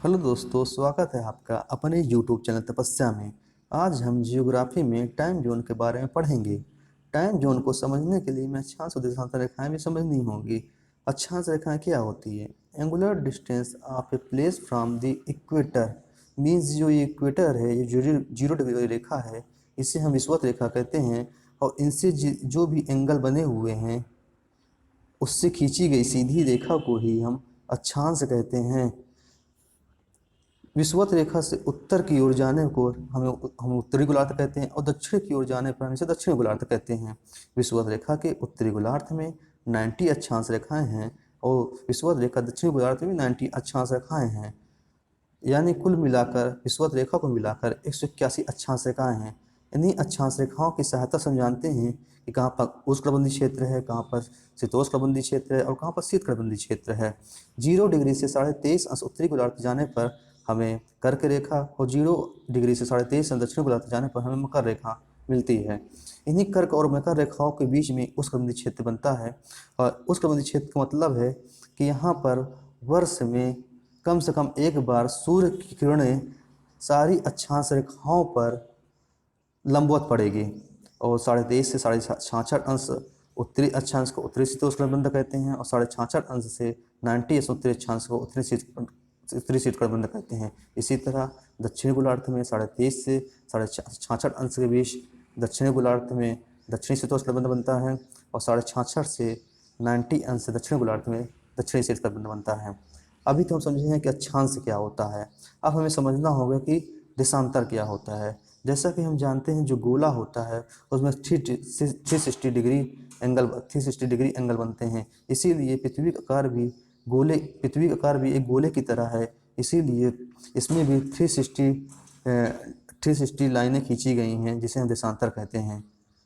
Hello दोस्तों, स्वागत है आपका अपने यूट्यूब चैनल तपस्या में। आज हम जियोग्राफी में टाइम जोन के बारे में पढ़ेंगे। टाइम जोन को समझने के लिए हमें अक्षांश और देशांतर रेखाएं भी समझनी होंगी। अक्षांश रेखाएं क्या होती है? Angular distance of a place from the equator. Means जो ये इक्वेटर है, ये जीरो डिग्री वाली रेखा है, इसे हम विषुवत रेखा कहते हैं। और इनसे जो भी एंगल बने हुए हैं उससे खींची गई सीधी रेखा को ही हम अक्षांश कहते हैं। विषुवत रेखा से उत्तर की ओर जाने को हम उत्तरी गोलार्ध कहते हैं, और दक्षिण की ओर जाने पर हम इसे दक्षिणी गोलार्ध कहते हैं। विषुवत रेखा के उत्तरी गोलार्ध में 90 अक्षांश रेखाएं हैं, और विषुवत रेखा दक्षिणी गोलार्ध में 90 अक्षांश रेखाएं हैं। यानी कुल मिलाकर विषुवत रेखा को मिलाकर 181 अक्षांश रेखाएं हैं। इन्हीं अक्षांश रेखाओं की सहायता से हम जानते हैं कि कहाँ पर उष्णकटिबंधीय क्षेत्र है, कहाँ पर शीतोष्णकटिबंधीय क्षेत्र है, और कहाँ पर शीतकटिबंधीय क्षेत्र है। 0 डिग्री से 23.5 उत्तरी गोलार्ध जाने पर हमें कर्क रेखा, और 0 डिग्री से 23.5 दक्षिणी गोलार्ध जाने पर हमें मकर रेखा मिलती है। इन्हीं कर्क और मकर रेखाओं के बीच में उष्णकटिबंधीय क्षेत्र बनता है। और उष्णकटिबंधीय क्षेत्र का मतलब है कि यहाँ पर वर्ष में कम से कम एक बार सूर्य की किरणें सारी अक्षांश रेखाओं पर लंबवत पड़ेगी। और 23.5 से 66 अंश उत्तरी अक्षांश को उत्तरी शीतोष्णकटिबंध कहते हैं, और 66 अंश से 90 उत्तरी अक्षांश को उत्तरी शीतकटिबंध कहते हैं। इसी तरह दक्षिणी गोलार्ध में 23.5 से 66 अंश के बीच दक्षिणी गोलार्ध में दक्षिणी शीतोष्णकटिबंध बनता है, और 66 से 90 अंश दक्षिणी गोलार्ध में दक्षिणी शीतकटिबंध बनता है। अभी तो हम समझे हैं कि अक्षांश क्या होता है। अब हमें समझना होगा कि देशांतर क्या होता है। जैसा कि हम जानते हैं, जो गोला होता है उसमें 360 डिग्री एंगल बनते हैं। इसीलिए पृथ्वी का आकार भी एक गोले की तरह है। इसीलिए इसमें भी 360 लाइनें खींची गई हैं, जिसे हम देशांतर कहते हैं।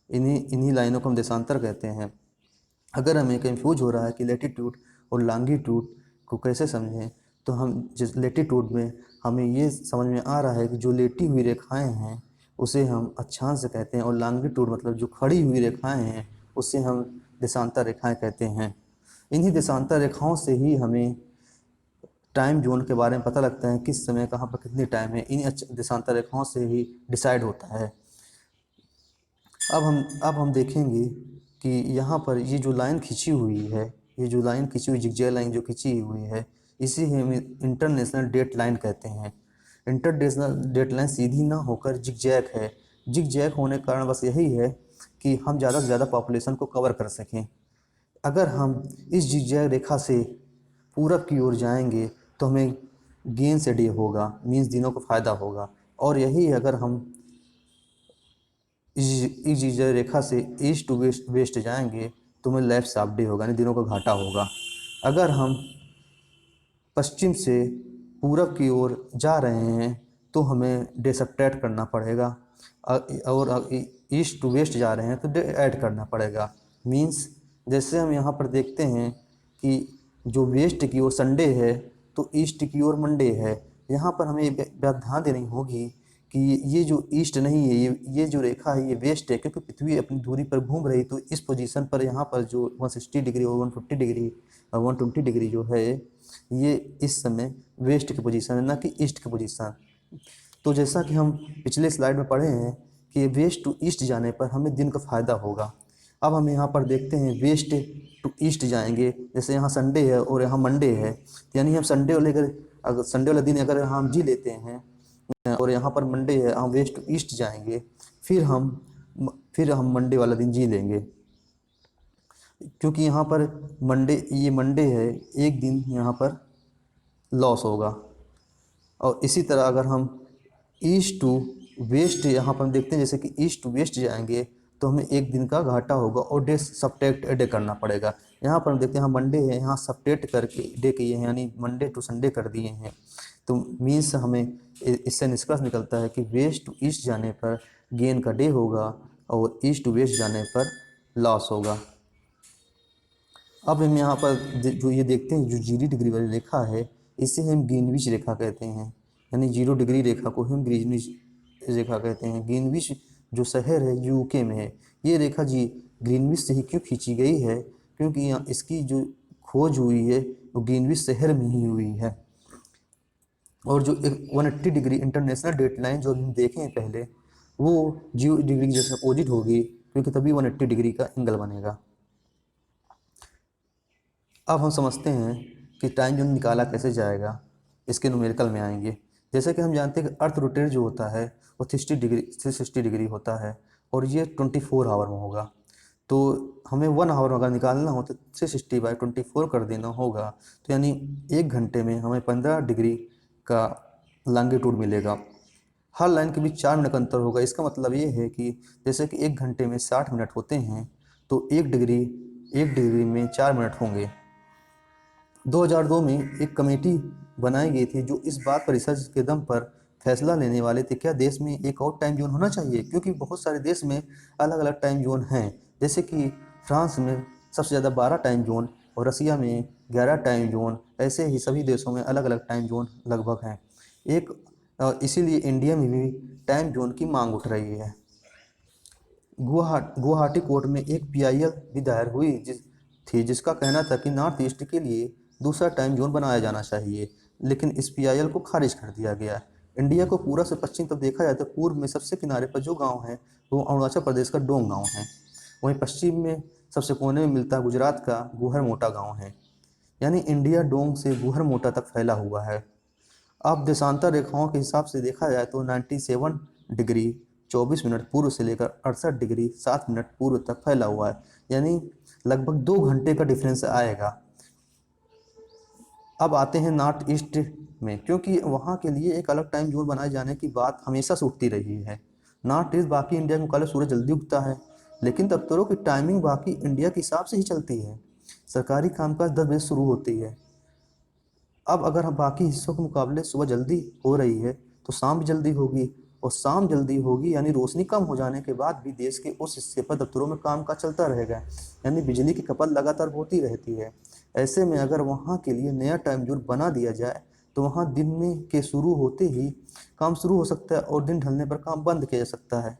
इन्हीं लाइनों को हम देशांतर कहते हैं। अगर हमें कंफ्यूज हो रहा है कि लैटिट्यूड और लॉन्गिट्यूड को कैसे समझें, तो हम जिस लैटिट्यूड में हमें ये समझ में आ रहा है कि जो लेटी हुई रेखाएं हैं उसे हम अक्षांश कहते हैं, और लॉन्गिट्यूड मतलब जो खड़ी हुई रेखाएं हैं उसे हम देशांतर रेखाएं कहते हैं। इन्हीं देशांतर रेखाओं से ही हमें टाइम जोन के बारे में पता लगता है, किस समय कहाँ पर कितनी टाइम है। इन देशांतर रेखाओं से ही डिसाइड होता है। अब हम देखेंगे कि यहाँ पर ये जो लाइन खींची हुई है, ये जो लाइन खींची हुई जिगजैग लाइन जो खींची हुई है, इसी हम इंटरनेशनल डेट लाइन कहते हैं। इंटरनेशनल डेट लाइन सीधी ना होकर जिगजैग है। जिगजैग होने का कारण बस यही है कि हम ज़्यादा से ज़्यादा पॉपुलेशन को कवर कर सकें। अगर हम इस जिगजैग रेखा से पूरब की ओर जाएंगे तो हमें गेन से डे होगा, मीन्स दिनों को फ़ायदा होगा। और यही अगर हम इस रेखा से ईस्ट टू वेस्ट जाएंगे तो हमें लेफ्ट से डे होगा, यानी दिनों का घाटा होगा। अगर हम पश्चिम से पूरब की ओर जा रहे हैं तो हमें डे सब्ट्रैक्ट करना पड़ेगा, और ईस्ट टू वेस्ट जा रहे हैं तो डे ऐड करना पड़ेगा। मीन्स जैसे हम यहाँ पर देखते हैं कि जो वेस्ट की ओर संडे है तो ईस्ट की ओर मंडे है। यहाँ पर हमें बात ध्यान देनी होगी कि ये जो ईस्ट नहीं है, ये जो रेखा है ये वेस्ट है, क्योंकि पृथ्वी अपनी दूरी पर घूम रही। तो इस पोजीशन पर यहाँ पर जो 160 डिग्री और 150 डिग्री और 120 डिग्री जो है, ये इस समय वेस्ट की पोजीशन है, ना कि ईस्ट की पोजीशन। तो जैसा कि हम पिछले स्लाइड में पढ़े हैं कि वेस्ट टू ईस्ट जाने पर हमें दिन का फ़ायदा होगा। अब हम यहाँ पर देखते हैं वेस्ट टू ईस्ट जाएंगे, जैसे यहाँ संडे है और यहाँ मंडे है, यानी हम संडे वाले दिन अगर हम जी लेते हैं और यहाँ पर मंडे है, हम वेस्ट टू ईस्ट जाएंगे, फिर हम मंडे वाला दिन जी लेंगे। क्योंकि यहाँ पर ये मंडे है, एक दिन यहाँ पर लॉस होगा। और इसी तरह अगर हम ईस्ट टू वेस्ट यहाँ पर हम देखते हैं, जैसे कि ईस्ट टू वेस्ट जाएंगे तो हमें एक दिन का घाटा होगा और डे सब्ट्रैक्ट डे करना पड़ेगा। यहाँ पर हम देखते हैं, यहाँ मंडे है, यहाँ सब्ट्रैक्ट करके डे किए हैं, यानी मंडे टू संडे कर दिए हैं। तो मीन्स हमें इससे निष्कर्ष निकलता है कि वेस्ट टू ईस्ट जाने पर गेन का डे होगा और ईस्ट टू वेस्ट जाने पर लॉस होगा। अब हम यहाँ पर जो ये देखते हैं, जो 0 डिग्री वाली रेखा है, इसे हम ग्रीनविच रेखा कहते हैं, यानी 0 डिग्री रेखा को हम ग्रीनविच रेखा कहते हैं। ग्रीनविच जो शहर है यूके में है। ये रेखा जी ग्रीनविच से ही क्यों खींची गई है? क्योंकि यहाँ इसकी जो खोज हुई है वो ग्रीनविच शहर में ही हुई है। और जो 180 डिग्री इंटरनेशनल डेट लाइन जो हम देखें पहले, वो 0 डिग्री की जैसे अपोजिट होगी, क्योंकि तभी 180 डिग्री का एंगल बनेगा। अब हम समझते हैं कि टाइम जोन निकाला कैसे जाएगा, इसके न्यूमेरिकल में आएंगे। जैसे कि हम जानते हैं कि अर्थ रोटेट जो होता है वो 360 डिग्री होता है, और ये 24 आवर में होगा। तो हमें 1 आवर अगर निकालना हो तो 360/24 कर देना होगा। तो यानी 1 घंटे में हमें 15 डिग्री का लॉन्गिट्यूड मिलेगा। हर लाइन के बीच 4 मिनट का अंतर होगा। इसका मतलब ये है कि जैसे कि 1 घंटे में 60 मिनट होते हैं, तो 1 डिग्री में 4 मिनट होंगे। 2002 में एक कमेटी बनाई गई थी जो इस बात पर रिसर्च के दम पर फैसला लेने वाले थे, क्या देश में एक और टाइम जोन होना चाहिए, क्योंकि बहुत सारे देश में अलग अलग टाइम जोन हैं। जैसे कि फ्रांस में सबसे ज़्यादा 12 टाइम जोन, और रसिया में 11 टाइम जोन, ऐसे ही सभी देशों में अलग अलग टाइम जोन लगभग हैं। इसीलिए इंडिया में भी टाइम जोन की मांग उठ रही है। गुवाहाटी कोर्ट में एक पीआईएल भी दायर हुई जिसका कहना था कि नॉर्थ ईस्ट के लिए दूसरा टाइम जोन बनाया जाना चाहिए, लेकिन इस पीआईएल को खारिज कर दिया गया। इंडिया को पूरा से पश्चिम तक देखा जाए तो पूर्व में सबसे किनारे पर जो गांव है वो अरुणाचल प्रदेश का डोंग गांव है। वहीं पश्चिम में सबसे कोने में मिलता गुजरात का गुहर मोटा गाँव है। यानी इंडिया डोंग से गुहर मोटा तक फैला हुआ है। अब देशांतर रेखाओं के हिसाब से देखा जाए तो 97 डिग्री 24 मिनट पूर्व से लेकर 68 डिग्री 7 मिनट पूर्व तक फैला हुआ है। यानी लगभग 2 घंटे का डिफरेंस आएगा। अब आते हैं नॉर्थ ईस्ट में, क्योंकि वहाँ के लिए एक अलग टाइम जोन बनाए जाने की बात हमेशा से उठती रही है। नॉर्थ ईस्ट बाकी इंडिया के मुकाबले सूरज जल्दी उगता है, लेकिन दफ्तरों की टाइमिंग बाकी इंडिया के हिसाब से ही चलती है। सरकारी कामकाज 10 बजे शुरू होती है। अब अगर हम बाकी हिस्सों के मुकाबले सुबह जल्दी हो रही है तो शाम भी जल्दी होगी, और शाम जल्दी होगी यानी रोशनी कम हो जाने के बाद भी देश के उस हिस्से पर दफ्तरों में काम का चलता रहेगा, यानी बिजली की खपत लगातार होती रहती है। ऐसे में अगर वहाँ के लिए नया टाइम जोन बना दिया जाए तो वहाँ दिन में के शुरू होते ही काम शुरू हो सकता है और दिन ढलने पर काम बंद किया जा सकता है।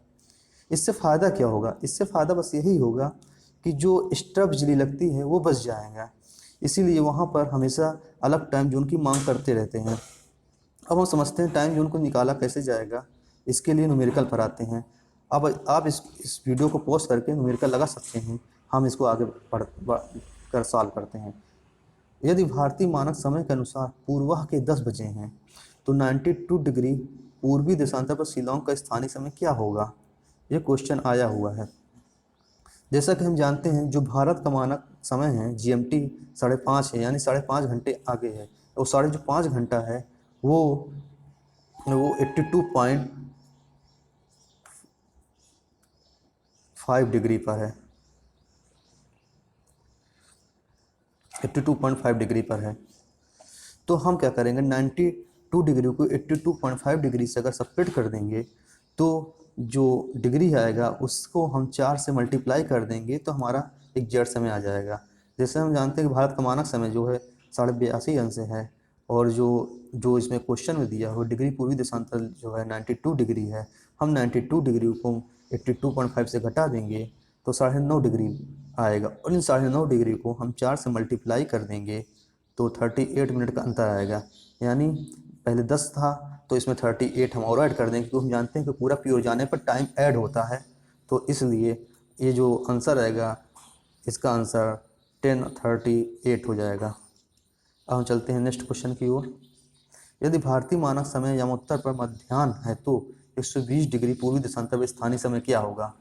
इससे फ़ायदा क्या होगा? इससे फ़ायदा बस यही होगा कि जो एक्स्ट्रा बिजली लगती है वो बच जाएगा। इसीलिए वहाँ पर हमेशा अलग टाइम जोन की मांग करते रहते हैं। अब हम समझते हैं टाइम जोन को निकाला कैसे जाएगा। इसके लिए न्यूमेरिकल पर आते हैं। अब आप इस वीडियो को पॉज करके न्यूमेरिकल लगा सकते हैं। हम इसको आगे कर सॉल्व करते हैं। यदि भारतीय मानक समय के अनुसार पूर्वाह के 10 बजे हैं तो 92 डिग्री पूर्वी देशांतर पर शिलोंग का स्थानीय समय क्या होगा? ये क्वेश्चन आया हुआ है। जैसा कि हम जानते हैं जो भारत का मानक समय है जीएमटी 5:30 है, यानी 5.5 घंटे आगे है। और 5.5 घंटा है वो 82.5 डिग्री पर है। 82.5 डिग्री पर है। तो हम क्या करेंगे, 92 डिग्री को 82.5 डिग्री से अगर सपरेट कर देंगे तो जो डिग्री आएगा उसको हम 4 से मल्टीप्लाई कर देंगे तो हमारा एग्जैक्ट समय आ जाएगा। जैसे हम जानते हैं कि भारत का मानक समय जो है 82.5 अंश है, और जो जो इसमें क्वेश्चन में दिया हुआ डिग्री पूर्वी देशांतर जो है 92 डिग्री है। हम 92 डिग्री को 82.5 से घटा देंगे तो 9.5 डिग्री आएगा, और इन 9.5 डिग्री को हम 4 से मल्टीप्लाई कर देंगे तो 38 मिनट का अंतर आएगा। यानी पहले 10 था तो इसमें 38 हम और ऐड कर देंगे, क्योंकि हम जानते हैं कि पूरा पी हो जाने पर टाइम ऐड होता है। तो इसलिए ये जो आंसर आएगा इसका आंसर 10:38 हो जाएगा। अब हम चलते हैं नेक्स्ट क्वेश्चन की ओर। यदि भारतीय मानक समय यमोत्तर पर मध्याह्न है तो 120 डिग्री पूर्वी देशांतर पर स्थानीय समय क्या होगा?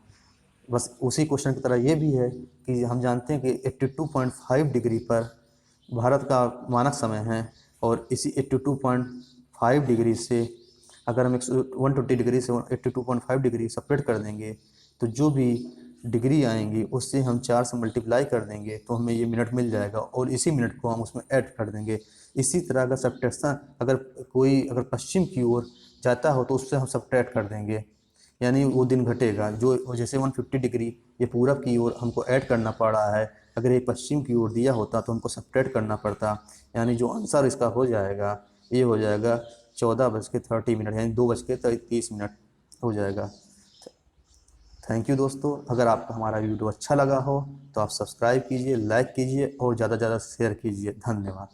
बस उसी क्वेश्चन की तरह ये भी है कि हम जानते हैं कि 82.5 डिग्री पर भारत का मानक समय है, और इसी 82.5 डिग्री से अगर हम 120 डिग्री से 82.5 डिग्री सेपरेट कर देंगे तो जो भी डिग्री आएंगी उससे हम 4 से मल्टीप्लाई कर देंगे तो हमें ये मिनट मिल जाएगा, और इसी मिनट को हम उसमें ऐड कर देंगे। इसी तरह अगर सब्ट्रैक्शन अगर पश्चिम की ओर जाता हो तो उससे हम सब्ट्रैक्ट कर देंगे, यानी वो दिन घटेगा। जो जैसे 150 डिग्री ये पूरब की ओर हमको ऐड करना पड़ रहा है, अगर ये पश्चिम की ओर दिया होता तो हमको सब्ट्रैक्ट करना पड़ता। यानी जो आंसर इसका हो जाएगा ये हो जाएगा 14:30 यानी 2:30 हो जाएगा। थैंक यू दोस्तों। अगर आपको हमारा वीडियो अच्छा लगा हो तो आप सब्सक्राइब कीजिए, लाइक कीजिए और ज़्यादा से ज़्यादा शेयर कीजिए। धन्यवाद।